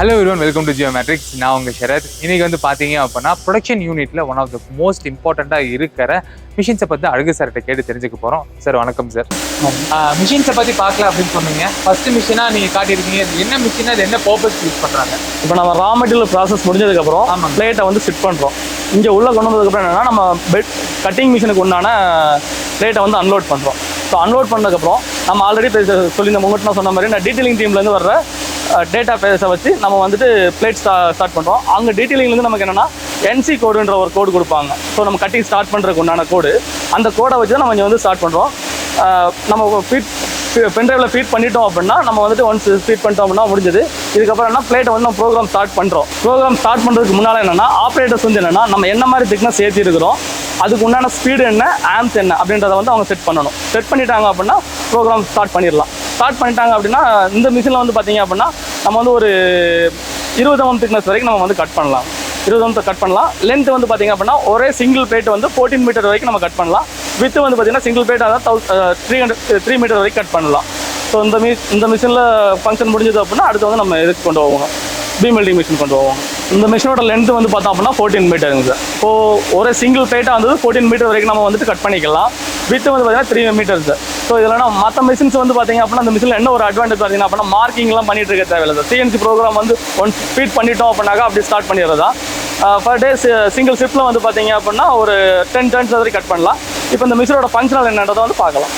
Hello everyone, welcome to Geometrics. நான் உங்க ஷரத். இன்னைக்கு வந்து பாத்தீங்க அப்படின்னா ப்ரொடக்ஷன் யூனிட்ல ஒன் ஆஃப் த மோஸ்ட் இம்பார்ட்டண்டா இருக்கிற மிஷின்ஸை பத்தி அழகு சார்கிட்ட கேட்டு தெரிஞ்சுக்க போறோம். சார் வணக்கம் சார். மிஷின்ஸை பத்தி பார்க்கலாம் அப்படின்னு சொன்னீங்க. ஃபர்ஸ்ட் மிஷினா நீங்க காட்டியிருக்கீங்க. என்ன மிஷின், அது என்ன பர்பஸ் யூஸ் பண்றாங்க? இப்போ நம்ம ரா மெட்டீரியல் ப்ராசஸ் முடிஞ்சதுக்கு அப்புறம் பிளேட்டை வந்து ஃபிட் பண்றோம். இங்க உள்ள கொண்டு வந்ததுக்கு அப்புறம் என்னன்னா நம்ம பெட் கட்டிங் மிஷினுக்கு உண்டான பிளேட்டை வந்து அன்லோட் பண்றோம். ஸோ அன்லோட் பண்ணதுக்கப்புறம் நம்ம ஆல்ரெடி சொல்லி இந்த முன்னாடி நான் சொன்ன மாதிரி நான் டீட்டெயிலிங் டீம்லேருந்து வர்ற டேட்டா பேஸை வச்சு நம்ம வந்துட்டு பிளேட் ஸ்டார்ட் பண்ணுறோம். அங்கே டீட்டெயிலிங்லேருந்து நமக்கு என்னென்னா என்சி கோடுன்ற ஒரு கோடு கொடுப்பாங்க. ஸோ நம்ம கட்டிங் ஸ்டார்ட் பண்ணுறதுக்கு உண்டான கோடு, அந்த கோடை வச்சு தான் நம்ம இங்கே வந்து ஸ்டார்ட் பண்ணுறோம். நம்ம பென்ட்ரைவில் ஃபீட் பண்ணிட்டோம் அப்படின்னா நம்ம வந்துட்டு ஒன்ஸ் ஃபீட் பண்ணிட்டோம் அப்படின்னா முடிஞ்சது. இதுக்கப்புறம் என்ன பிளேட்டை வந்து நம்ம ப்ரோக்ராம் ஸ்டார்ட் பண்ணுறோம். ப்ரோக்ராம் ஸ்டார்ட் பண்ணுறதுக்கு முன்னால் என்னென்னா ஆப்ரேட்டர்ஸ் வந்து என்னென்னா நம்ம என்ன மாதிரி திக்னஸ் ஏற்றி இருக்கிறோம், அதுக்கு உண்டான ஸ்பீடு என்ன, ஆம்ஸ் என்ன அப்படின்றத வந்து அவங்க செட் பண்ணணும். செட் பண்ணிட்டாங்க அப்படின்னா ப்ரோக்ராம் ஸ்டார்ட் பண்ணிடலாம். ஸ்டார்ட் பண்ணிட்டாங்க அப்படின்னா இந்த மிஷினில் வந்து பார்த்தீங்க அப்படின்னா நம்ம வந்து ஒரு 20 mm திக்னஸ் வரைக்கும் நம்ம வந்து கட் பண்ணலாம். 20 mm கட் பண்ணலாம். லென்த் வந்து பார்த்தீங்க அப்படின்னா ஒரே சிங்கிள் பிளேட் வந்து 14 மீட்டர் வரைக்கும் நம்ம கட் பண்ணலாம். வித்து வந்து பார்த்தீங்கன்னா சிங்கிள் பிளேட் அதாவது 3 மீட்டர் வரைக்கும் கட் பண்ணலாம். ஸோ இந்த மிஷினில் ஃபங்க்ஷன் முடிஞ்சது அப்படின்னா அடுத்து வந்து நம்ம இதுக்கு கொண்டு போவோம், பீம் வெல்டிங் மிஷின் கொண்டு போவோம். இந்த மிஷினோட லென்த் வந்து பார்த்தோம் அப்படின்னா 14 மீட்டருங்க சார். இப்போ ஒரு சிங்கிள் பிளேட்டாக வந்து 14 மீட்டர் வரைக்கும் நம்ம வந்துட்டு கட் பண்ணிக்கலாம். வித்து வந்து பார்த்தீங்கன்னா 3 மீட்டர் சார். ஸோ இதெல்லாம் மற்ற மிஷின்ஸ் வந்து பார்த்தீங்க அப்படின்னா அந்த மிஷினில் என்ன ஒரு அட்வான்டேஜ் பார்த்தீங்கன்னா அப்படின்னா மார்க்கிங்லாம் பண்ணிட்டு இருக்க தேவையில்லை சார். சிஎன்சி ப்ரோக்ராம் வந்து ஒன்ஸ் ஃபீட் பண்ணிட்டோம் அப்படின்னாக்கா அப்படி ஸ்டார்ட் பண்ணிடுறதா. பர் டே சிங்கிள் ஷிஃப்ட்டில் வந்து பார்த்தீங்க அப்படின்னா ஒரு 10 டர்ன்ஸ் வரைக்கும் கட் பண்ணலாம். இப்போ இந்த மிஷினோட ஃபங்க்ஷனல் என்னன்றதை வந்து பார்க்கலாம்.